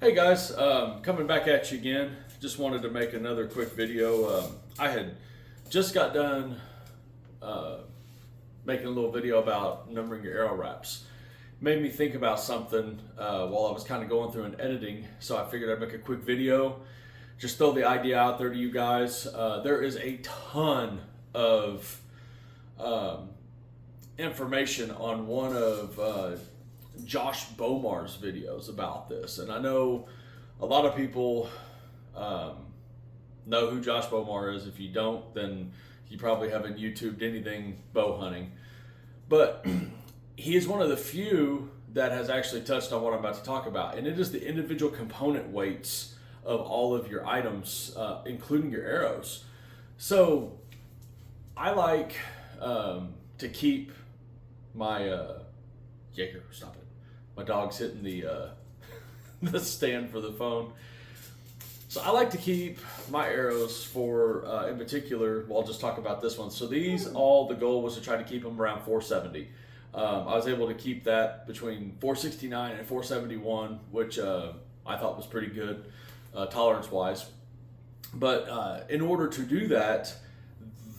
Hey guys, coming back at you again. Just wanted to make another quick video. I had just got done making a little video about numbering your arrow wraps. Made me think about something while I was kind of going through and editing, so I figured I'd make a quick video. Just throw the idea out there to you guys. There is a ton of information on one of Josh Bomar's videos about this, and I know a lot of people know who Josh Bomar is. If you don't, then you probably haven't YouTubed anything bow hunting, but he is one of the few that has actually touched on what I'm about to talk about, and it is the individual component weights of all of your items, including your arrows. So I like to keep my Jaeger, stop it. My dog's hitting the the stand for the phone. So I like to keep my arrows for, in particular, well, I'll just talk about this one. So these, the goal was to try to keep them around 470. I was able to keep that between 469 and 471, which I thought was pretty good, tolerance-wise. But in order to do that,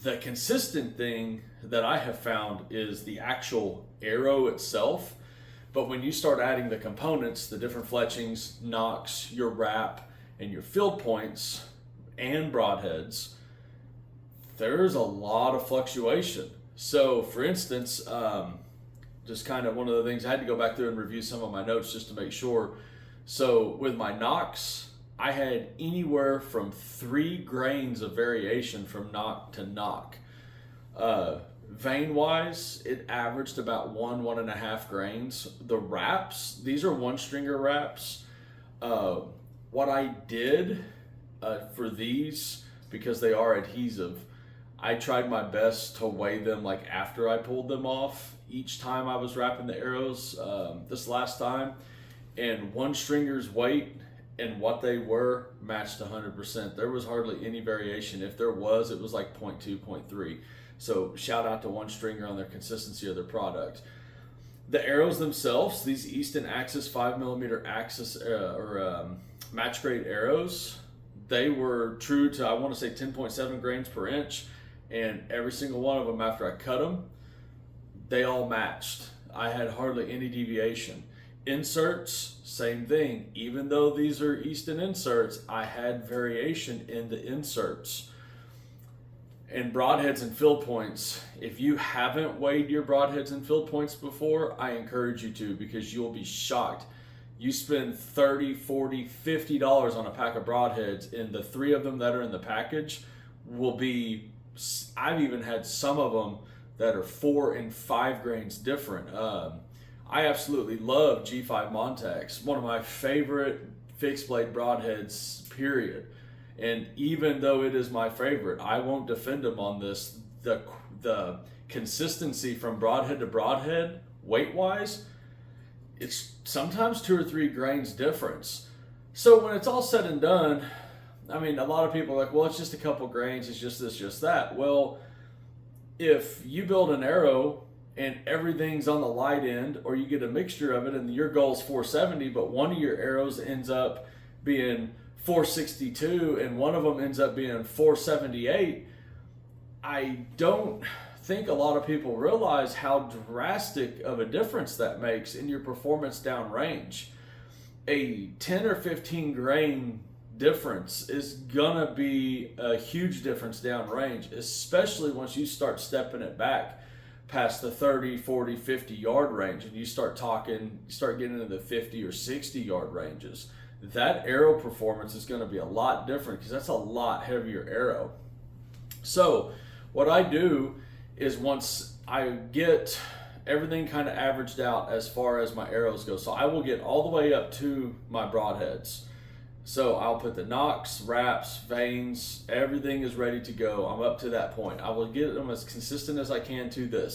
the consistent thing that I have found is the actual arrow itself. But when you start adding the components, the different fletchings, nocks, your wrap, and your field points, and broadheads, there's a lot of fluctuation. So for instance, just kind of one of the things, I had to go back through and review some of my notes just to make sure. So with my nocks, I had anywhere from 3 grains of variation from nock to nock. Vein wise, it averaged about 1.5 grains. The wraps, these are 1-stringer wraps. What I did for these, because they are adhesive, I tried my best to weigh them like after I pulled them off each time I was wrapping the arrows this last time, and 1-stringer's weight and what they were matched 100%. There was hardly any variation. If there was, it was like 0.2, 0.3. So shout out to 1-stringer on their consistency of their product. The arrows themselves, these Easton Axis 5mm Axis match grade arrows, they were true to, I want to say 10.7 grains per inch, and every single one of them after I cut them, they all matched. I had hardly any deviation. Inserts, same thing. Even though these are Easton inserts, I had variation in the inserts. And broadheads and field points, if you haven't weighed your broadheads and field points before, I encourage you to, because you'll be shocked. You spend $30, $40, $50 on a pack of broadheads, and the 3 of them that are in the package will be, I've even had some of them that are 4 and 5 grains different. I absolutely love G5 Montex, one of my favorite fixed blade broadheads, period. And even though it is my favorite, I won't defend them on this. The consistency from broadhead to broadhead, weight-wise, it's sometimes 2 or 3 grains difference. So when it's all said and done, I mean, a lot of people are like, well, it's just a couple grains, it's just this, just that. Well, if you build an arrow and everything's on the light end, or you get a mixture of it and your goal is 470, but one of your arrows ends up being 462 and one of them ends up being 478, I don't think a lot of people realize how drastic of a difference that makes in your performance downrange. A 10 or 15 grain difference is gonna be a huge difference downrange, especially once you start stepping it back past the 30, 40, 50 yard range, and you start getting into the 50 or 60 yard ranges. That arrow performance is going to be a lot different, because that's a lot heavier arrow. So what I do is, once I get everything kind of averaged out as far as my arrows go, so I will get all the way up to my broadheads. So I'll put the nocks, wraps, veins, everything is ready to go. I'm up to that point. I will get them as consistent as I can to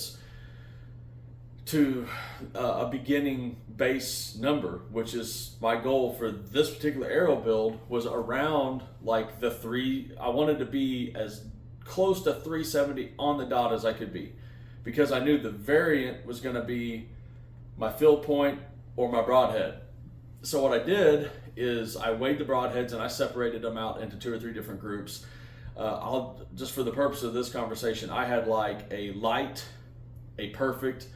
a beginning base number, which is my goal for this particular arrow build, was around like the 3. I wanted to be as close to 370 on the dot as I could be, because I knew the variant was going to be my field point or my broadhead. So what I did is I weighed the broadheads and I separated them out into 2 or 3 different groups. I'll just for the purpose of this conversation, I had like a light, a perfect,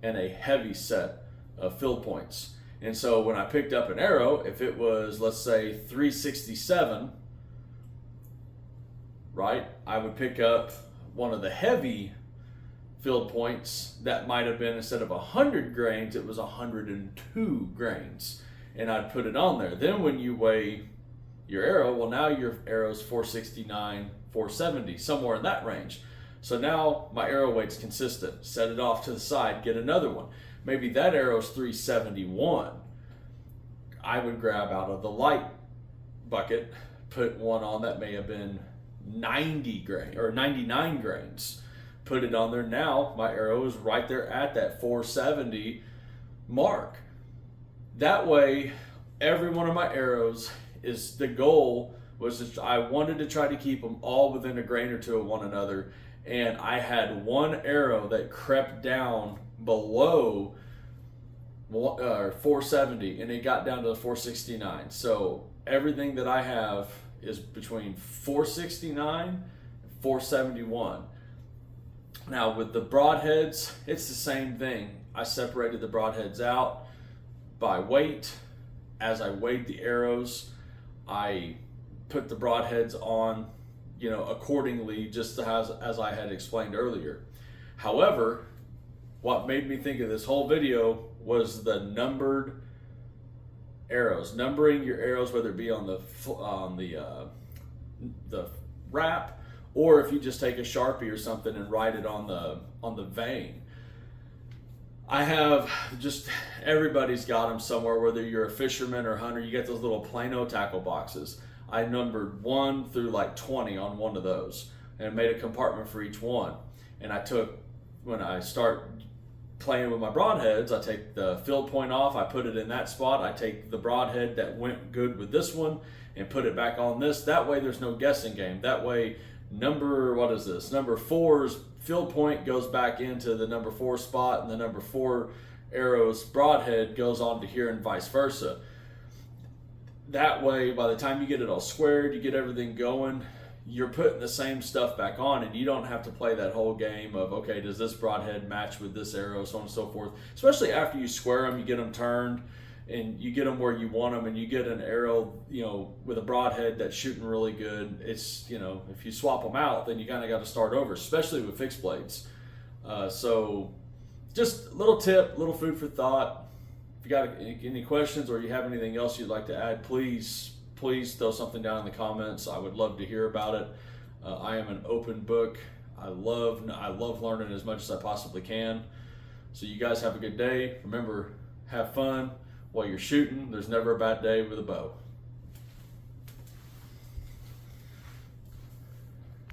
and a heavy set of field points. And so when I picked up an arrow, if it was, let's say 367, right, I would pick up one of the heavy field points that might have been, instead of 100 grains, it was 102 grains. And I'd put it on there. Then when you weigh your arrow, well, now your arrow's 469, 470, somewhere in that range. So now my arrow weight's consistent. Set it off to the side, get another one. Maybe that arrow's 371. I would grab out of the light bucket, put one on that may have been 90 grain or 99 grains. Put it on there. Now my arrow is right there at that 470 mark. That way, every one of my arrows is, the goal was just, I wanted to try to keep them all within a grain or two of one another. And I had one arrow that crept down below 470 and it got down to the 469. So everything that I have is between 469 and 471. Now with the broadheads, it's the same thing. I separated the broadheads out by weight. As I weighed the arrows, I put the broadheads on, accordingly, just as I had explained earlier. However, what made me think of this whole video was the numbered arrows. Numbering your arrows, whether it be on the wrap, or if you just take a Sharpie or something and write it on the vein. I have just, everybody's got them somewhere, whether you're a fisherman or hunter, you get those little Plano tackle boxes. I numbered 1 through like 20 on one of those and made a compartment for each one. And when I start playing with my broadheads, I take the field point off, I put it in that spot, I take the broadhead that went good with this one and put it back on this. That way there's no guessing game. That way number 4's field point goes back into the number 4 spot, and the number 4 arrow's broadhead goes on to here, and vice versa. That way, by the time you get it all squared, you get everything going, you're putting the same stuff back on, and you don't have to play that whole game of, okay, does this broadhead match with this arrow, so on and so forth. Especially after you square them, you get them turned, and you get them where you want them, and you get an arrow, with a broadhead that's shooting really good. It's, if you swap them out, then you kind of got to start over, especially with fixed blades. So just a little tip, little food for thought. If you got any questions or you have anything else you'd like to add, please throw something down in the comments. I would love to hear about it. I am an open book. I love learning as much as I possibly can. So you guys have a good day. Remember, have fun while you're shooting. There's never a bad day with a bow.